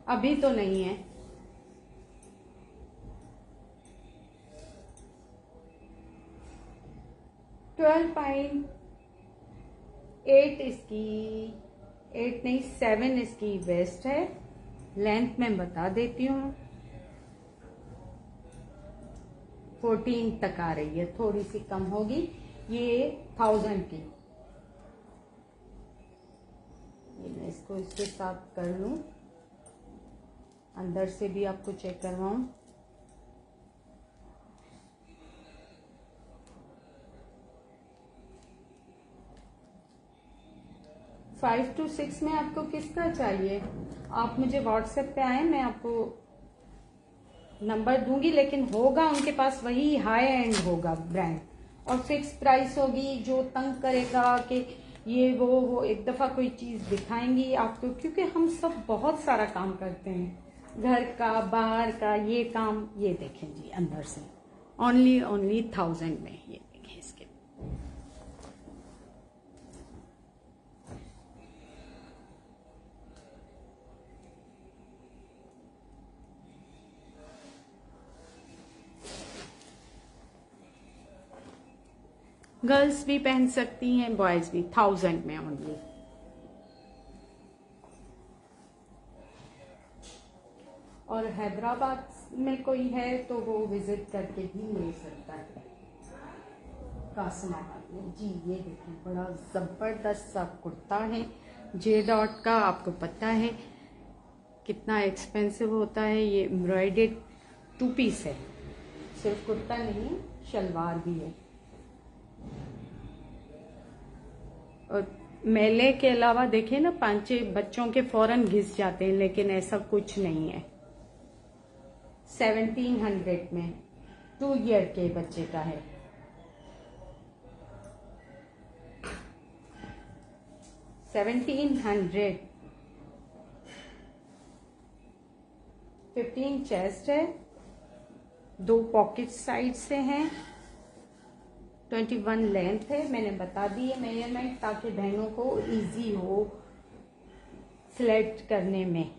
अभी तो नहीं है। $12.8 इसकी, 8 नहीं 7 इसकी वेस्ट है। लेंथ में बता देती हूँ, 14 तक आ रही है, थोड़ी सी कम होगी। ये 1000 की। ये मैं इसको इसके साथ कर लूं, अंदर से भी आपको चेक करवाऊं। फाइव टू 6 में आपको किसका चाहिए? आप मुझे व्हाट्सएप पे आए, मैं आपको नंबर दूंगी, लेकिन होगा उनके पास वही हाई एंड होगा ब्रांड, और फिक्स प्राइस होगी। जो तंग करेगा कि ये वो एक दफा कोई चीज दिखाएंगी आपको, क्योंकि हम सब बहुत सारा काम करते हैं, घर का बाहर का, ये काम। ये देखें जी, अंदर से ओनली 1000 में। ये देखें इसके गर्ल्स भी पहन सकती हैं, बॉयज भी, 1000 में ओनली। और हैदराबाद में कोई है तो वो विजिट करके भी ले सकता है। कासमाबाद में जी, ये देखिए बड़ा जबरदस्त सा कुर्ता है जे डॉट का। आपको पता है कितना एक्सपेंसिव होता है। ये एम्ब्रॉयडेड 2 पीस है, सिर्फ कुर्ता नहीं, शलवार भी है। और मेले के अलावा देखें ना, 5-6 बच्चों के फौरन घिस जाते हैं, लेकिन ऐसा कुछ नहीं है। 1700 में 2 ईयर के बच्चे का है। $1700। 15 चेस्ट है, 2 पॉकेट साइड से हैं, 21 लेंथ है। मैंने बता दी है मेजरमेंट, ताकि बहनों को इजी हो सिलेक्ट करने में।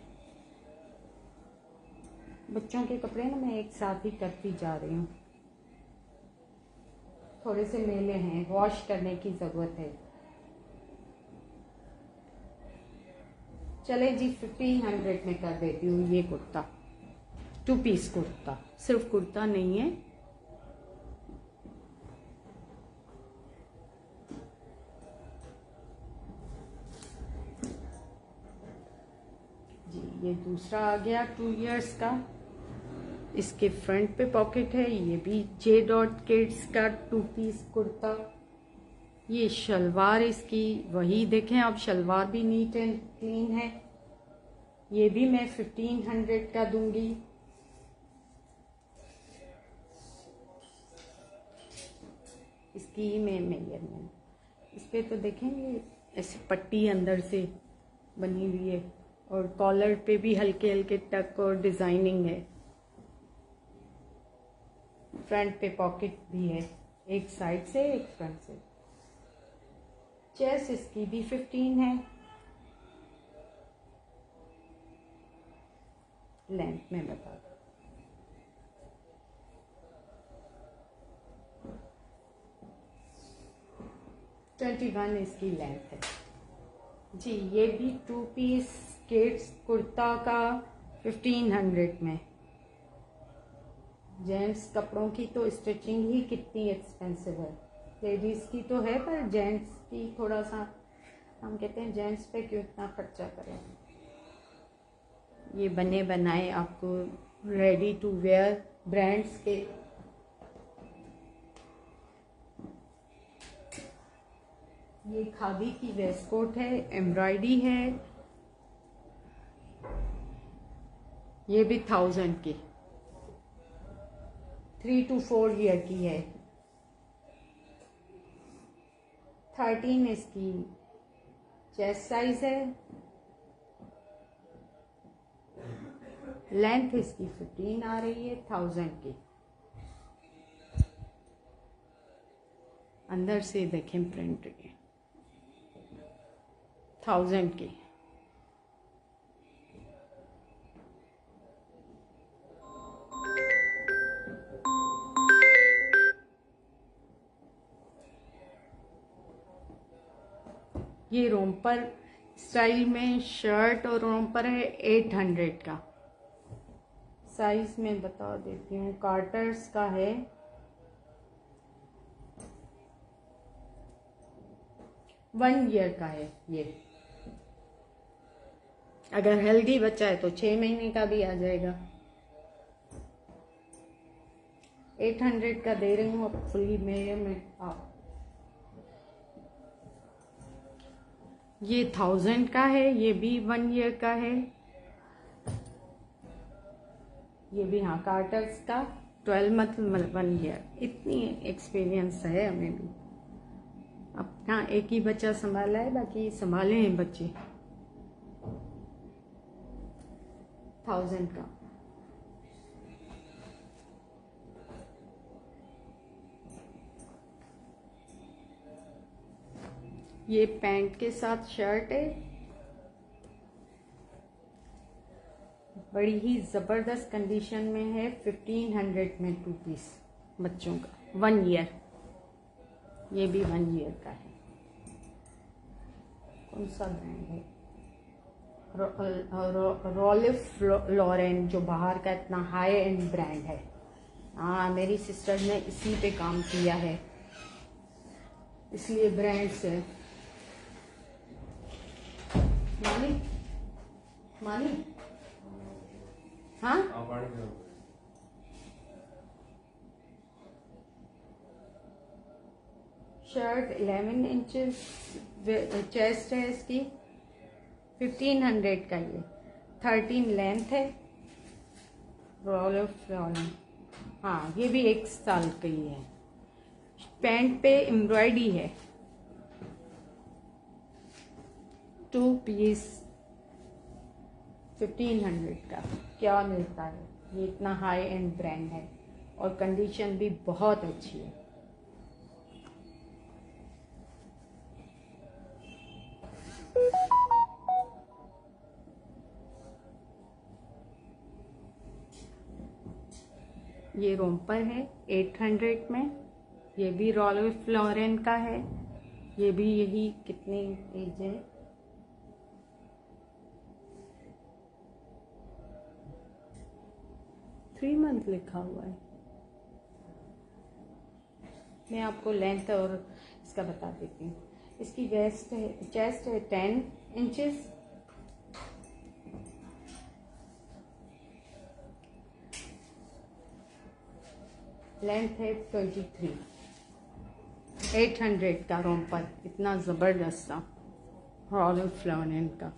बच्चों के कपड़े ना मैं एक साथ ही करती जा रही हूँ, थोड़े से मैले हैं, वॉश करने की जरूरत है। चले जी, 1500 में कर देती हूँ ये कुर्ता। 2 पीस कुर्ता, सिर्फ कुर्ता नहीं है। जी, ये दूसरा आ गया 2 इयर्स का। इसके फ्रंट पे पॉकेट है। ये भी जे डॉट किड्स का 2 पीस कुर्ता। ये शलवार इसकी वही देखें आप, शलवार भी नीट एंड क्लीन है। ये भी मैं 1500 का दूंगी। इसकी मेजरमेंट इस पे तो देखेंगे, ऐसे पट्टी अंदर से बनी हुई है, और कॉलर पे भी हल्के हल्के टक और डिजाइनिंग है। फ्रंट पे पॉकेट भी है, एक साइड से एक फ्रंट से। चेस्ट इसकी भी 15 है। लेंथ में बता दो, $21 इसकी लेंथ है जी। ये भी 2 पीस किड्स कुर्ता का 1500 में। जेंट्स कपड़ों की तो स्टिचिंग ही कितनी एक्सपेंसिव है। लेडीज की तो है, पर जेंट्स की थोड़ा सा, हम कहते हैं जेंट्स पे क्यों इतना खर्चा करें। ये बने बनाए आपको रेडी टू वेयर ब्रांड्स के। ये खादी की वेस्ट कोट है, एम्ब्रॉयडरी है। ये भी 1000 की, 3 to 4 ईयर की है। 13 इसकी चेस्ट साइज है। लेंथ इसकी 15 आ रही है, 1000 की। अंदर से देखें प्रिंट के, 1000 की। ये रोम्पर स्टाइल में शर्ट और रोम्पर है 800 का। साइज में बता देती हूँ, कार्टर्स का है। वन ईयर का है ये। अगर हेल्दी बच्चा है तो 6 महीने का भी आ जाएगा। 800 का दे रही हूँ अब फुली मेरे में। आप ये 1000 का है, ये भी 1 ईयर का है। ये भी हाँ कार्टर्स का 12 मंथ 1 ईयर। इतनी एक्सपीरियंस है हमें भी। अपना एक ही बच्चा संभाला है, बाकी संभाले हैं बच्चे। 1000 का। ये पैंट के साथ शर्ट है, बड़ी ही जबरदस्त कंडीशन में है। 1500 में 2 पीस बच्चों का 1 ईयर। ये भी 1 ईयर का है। कौन सा ब्रांड है? रॉल्फ लॉरेन, जो बाहर का इतना हाई एंड ब्रांड है। हाँ, मेरी सिस्टर ने इसी पे काम किया है, इसलिए ब्रांड से। मानी मानी हाँ, शर्ट 11 इंचेस चेस्ट है इसकी। 1500 का ये। 13 लेंथ है। Ralph Lauren. हाँ, ये भी 1 साल की है। पैंट पे एम्ब्रॉयडरी है। 2 पीस 1500 का क्या मिलता है। ये इतना हाई एंड ब्रांड है और कंडीशन भी बहुत अच्छी है। ये रोम्पर है 800 में। ये भी रॉल्फ लॉरेन का है। ये भी यही कितनी एज है, 3 मंथ लिखा हुआ है। मैं आपको लेंथ और इसका बता देती हूँ। इसकी चेस्ट है 10 इंचेस। लेंथ है 23। 800 का रोम्पर, इतना ज़बरदस्त था रॉल्फ लॉरेन का।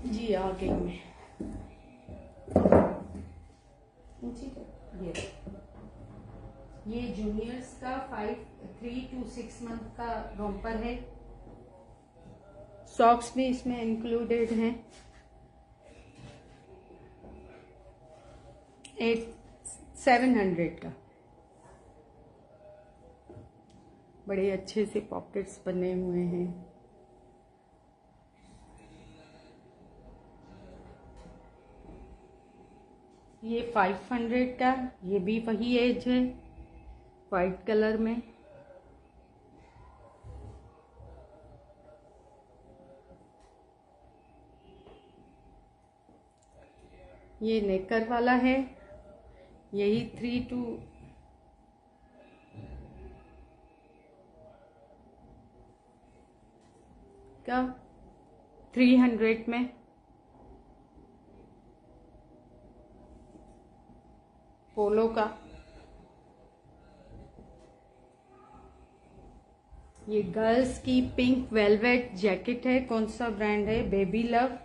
जी आ गई मैं। ये जूनियर्स का 3 to 6 मंथ का रोम्पर है। सॉक्स भी इसमें इंक्लूडेड हैं। 700 का। बड़े अच्छे से पॉकेट्स बने हुए हैं। ये 500 का, ये भी वही एज है, वाइट कलर में। ये नेकर वाला है, यही 3 to का 300 में। पोलो का ये गर्ल्स की पिंक वेलवेट जैकेट है। कौन सा ब्रांड है? Baby love.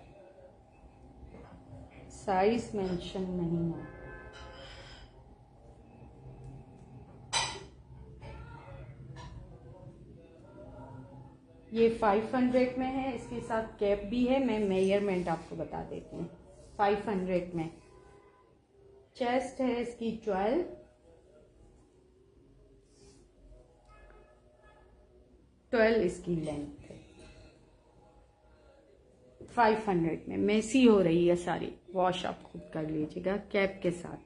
साइज मेंशन नहीं है। ये 500 में है, इसके साथ कैप भी है। मैं मेजरमेंट आपको बता देती हूँ। 500 में चेस्ट है इसकी 12 इसकी लेंथ है। 500 में मेसी हो रही है सारी, वॉश आप खुद कर लीजिएगा कैप के साथ।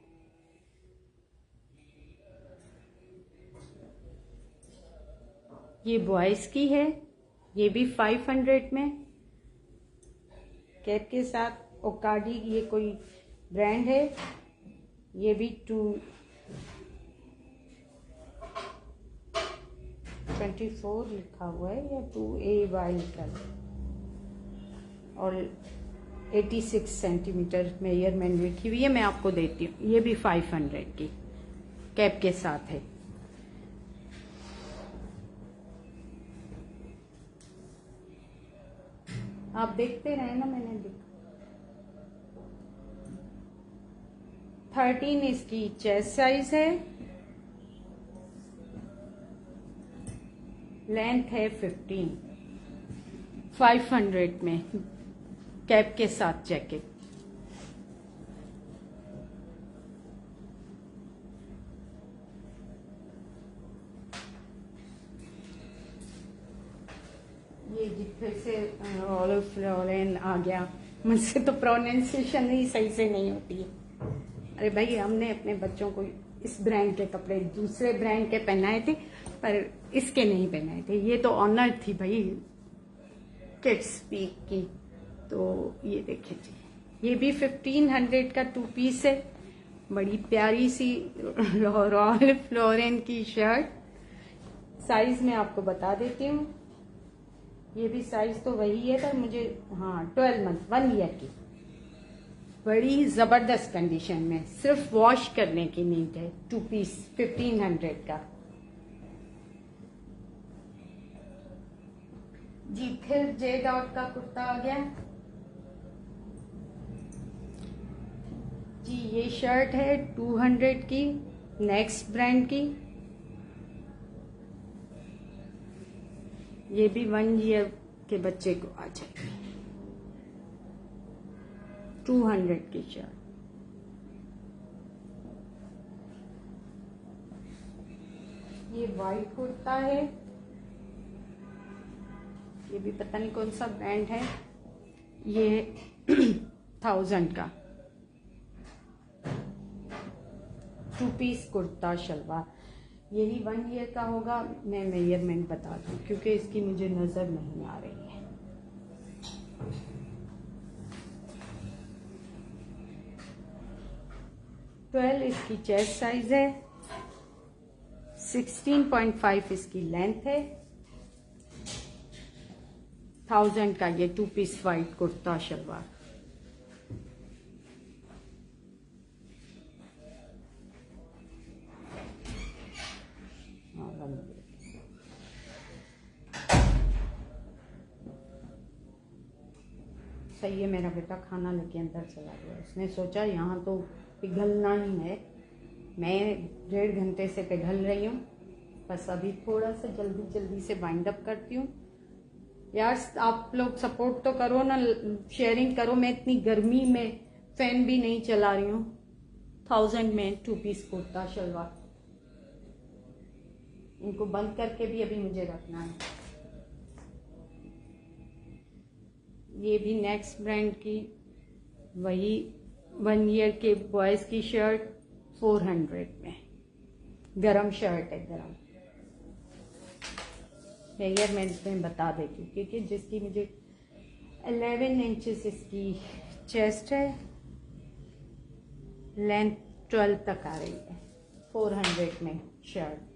ये बॉयज की है, ये भी 500 में कैप के साथ। ओकाडी ये कोई ब्रांड है, ये भी 224 लिखा हुआ है या 2AY लिखा है, और 86 सेंटीमीटर मेजरमेंट लिखी हुई है। मैं आपको देती हूँ, ये भी 500 की कैप के साथ है। आप देखते रहे ना, मैंने देखा। 13 इसकी चेस्ट साइज है, लेंथ है 15। 500 में कैप के साथ जैकेट। ये जितने से ऑलिव फ्लोरेन आ गया, मुझसे तो प्रोनाउंसिएशन ही सही से नहीं होती है। अरे भाई, हमने अपने बच्चों को इस ब्रांड के कपड़े दूसरे ब्रांड के पहनाए थे, पर इसके नहीं पहनाए थे। ये तो ऑनर थी भाई किड्स वीक की। तो ये देखिए जी, ये भी 1500 का 2 पीस है। बड़ी प्यारी सी रॉयल फ्लोरेन की शर्ट। साइज मैं आपको बता देती हूँ, ये भी साइज तो वही है, पर मुझे 12 मंथ 1 ईयर की। बड़ी जबरदस्त कंडीशन में, सिर्फ वॉश करने की नीड है। 2 पीस 1500 का जी। फिर जे डॉट का कुर्ता आ गया जी। ये शर्ट है 200 की, नेक्स्ट ब्रांड की। ये भी 1 ईयर के बच्चे को आ जाएगी। 200 की शर्ट। ये वाइट कुर्ता है, ये भी पता नहीं कौन सा ब्रांड है। ये 1000 का 2 पीस कुर्ता शलवार। यही 1 ईयर का होगा। मैं मेजरमेंट बता दूं क्योंकि इसकी मुझे नजर नहीं आ रही है। ट्वेल्व इसकी चेस्ट साइज है, 16.5 इसकी लेंथ है। 1000 का ये 2 पीस वाइट कुर्ता शलवार। सही है, मेरा बेटा खाना लेके अंदर चला गया। उसने सोचा यहाँ तो पिघलना ही है। मैं 1.5 घंटे से पिघल रही हूँ, बस अभी थोड़ा सा जल्दी से वाइंड अप करती हूँ। यार आप लोग सपोर्ट तो करो ना, शेयरिंग करो। मैं इतनी गर्मी में फैन भी नहीं चला रही हूँ, 1000 में 2 पीस कुर्ता शलवार। इनको बंद करके भी अभी मुझे रखना है। ये भी नेक्स्ट ब्रांड की वही 1 ईयर के बॉयज की शर्ट 400 में। गरम शर्ट है, गरम। मेजरमेंट में बता देती हूँ क्योंकि जिसकी मुझे 11 इंचेस इसकी चेस्ट है, लेंथ 12 तक आ रही है। 400 में शर्ट।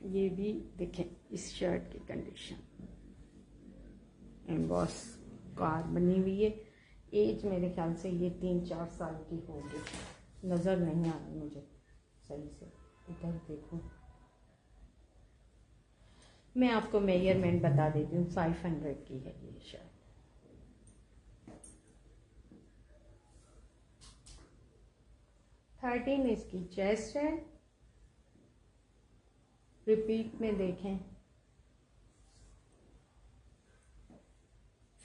ये भी देखें इस शर्ट की कंडीशन, एम्बॉस कार बनी हुई है। एज मेरे ख्याल से ये 3-4 साल की होगी, नज़र नहीं आ रही मुझे सही से। इधर देखो, मैं आपको मेजरमेंट बता देती हूँ। 500 की है ये शर्ट। थर्टीन इसकी चेस्ट है। रिपीट में देखें,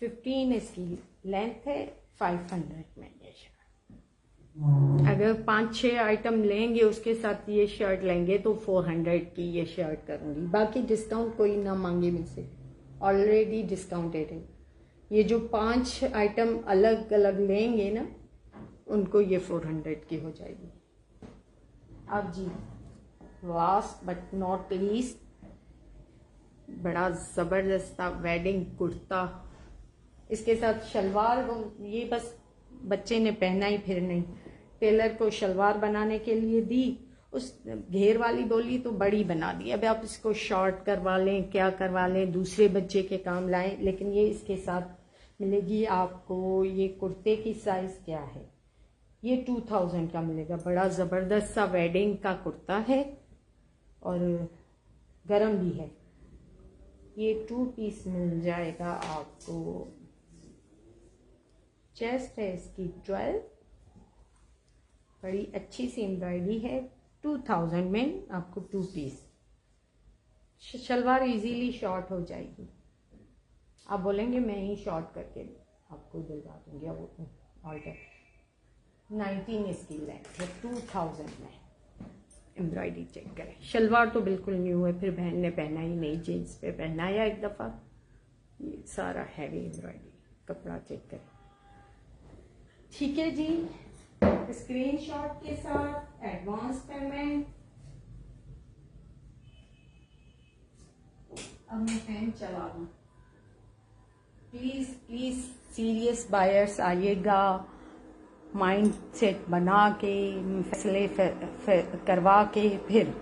15 इसकी लेंथ है। 500 में ये शर्ट। अगर 5-6 आइटम लेंगे उसके साथ ये शर्ट लेंगे तो 400 की ये शर्ट करूंगी। बाकी डिस्काउंट कोई ना मांगे मुझसे, ऑलरेडी डिस्काउंटेड है। ये जो 5 आइटम अलग अलग लेंगे ना, उनको ये 400 की हो जाएगी। अब जी लास्ट बट नॉट लीस्ट, बड़ा जबरदस्त वेडिंग कुर्ता। इसके साथ शलवार, ये बस बच्चे ने पहना ही फिर नहीं। टेलर को शलवार बनाने के लिए दी, उस घेर वाली बोली तो बड़ी बना दी। अब आप इसको शॉर्ट करवा लें, क्या करवा लें, दूसरे बच्चे के काम लाएं, लेकिन ये इसके साथ मिलेगी आपको। ये कुर्ते की साइज क्या है, ये 2000 का मिलेगा। बड़ा ज़बरदस्त सा वेडिंग का कुर्ता है और गरम भी है। ये 2 पीस मिल जाएगा आपको। चेस्ट है इसकी 12, बड़ी अच्छी सी एम्ब्रॉयडरी है। 2000 में आपको 2 पीस। शलवार इजीली शॉर्ट हो जाएगी। आप बोलेंगे मैं ही शॉर्ट करके आपको दिलवा दूंगी। अब ऑल्टर 19 इसकी लेंथ है। 2000 में। एम्ब्रॉयडरी चेक करें। शलवार तो बिल्कुल न्यू है, फिर बहन ने पहना ही नहीं, जीन्स पे पहनाया एक दफ़ा। ये सारा हैवी एम्ब्रॉयडरी, कपड़ा चेक करें। ठीक है जी, स्क्रीनशॉट के साथ एडवांस पेमेंट। अब मैं फैन चला दूं। प्लीज प्लीज सीरियस बायर्स आइएगा, माइंड सेट बना के, फैसले करवा के, फिर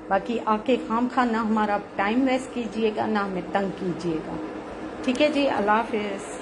बाकी आके खाम खा ना हमारा टाइम वेस्ट कीजिएगा, ना हमें तंग कीजिएगा। ठीक है जी, अल्लाह हाफिज़।